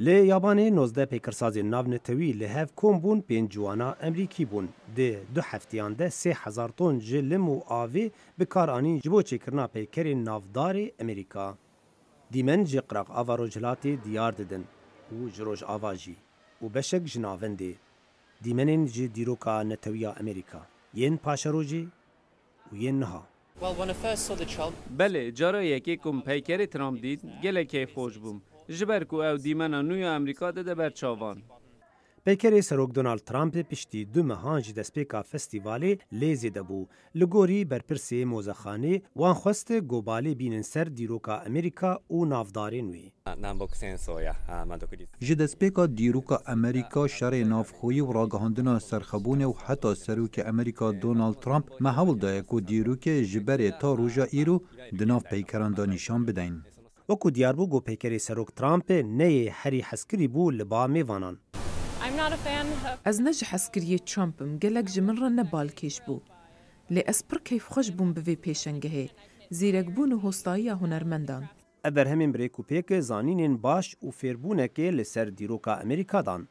لی یابانی 19 پیکرسازی ناو نتوی لهف کم بون پین جوانا امریکی بون ده 2 هفتیان ده 3000 تن جلم و آوی بکار آنین جبو چکرنا پیکری نافدار امریکا. دیمن جی قرق آوا روجلاتی دیار ددن و جروج آوا جی و بشک جناونده. دیمنین جی دیروکا نتویا امریکا. ین پاشروجی و ین نها. بله جارا یکی کم پیکر ترامپ دید گله که خوش بوم جبر کو او دیمنا نوی امریکا ده بر چاوان پیکر سروک دونالد ترامپ پشتی 2 ماهان جی دسپیکا فستیوالی لیزی دبو لگوری برپرسی موزخانه وان خواست گوبالی بینن سر دیروکا امریکا و نافداری نوی ji destpêka dîroka Amerîka şerê navxwî û ragihindina serxebûnê û heta serokê Amerîka Donald Trump me hewl daye ku dîrokê ji berê ta roja îro di nav peykeran de nîşan bideynin. وکو دیار بو گو پیکری سروک ترامپ نه هری حسکری بو لبا میوانان. از نج حسکری ترامپم گلک جمن را نبال کش بو. لی اسپر کیف خوش بوم به پیشنگه زیرک بون هستایی هنرمندان. ابر همین بریکو پیک زانینین باش و فیربونه که لسر دیروکا امریکا دان.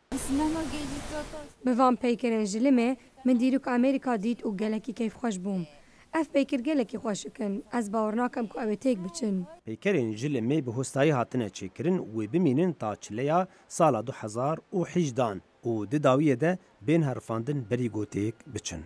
بوام پیکرین جلمه من دیروک امریکا دید و گلکی کیف خوش بوم. اف پیکر گلکی خوش کن از باورناکم که اوی تیک بچن. پیکرین جلمه به هستایی هاتنه چکرن و بمینن تا چلیا سال 2018 و داویه ده بین هرفاندن بریگو تیک بچن.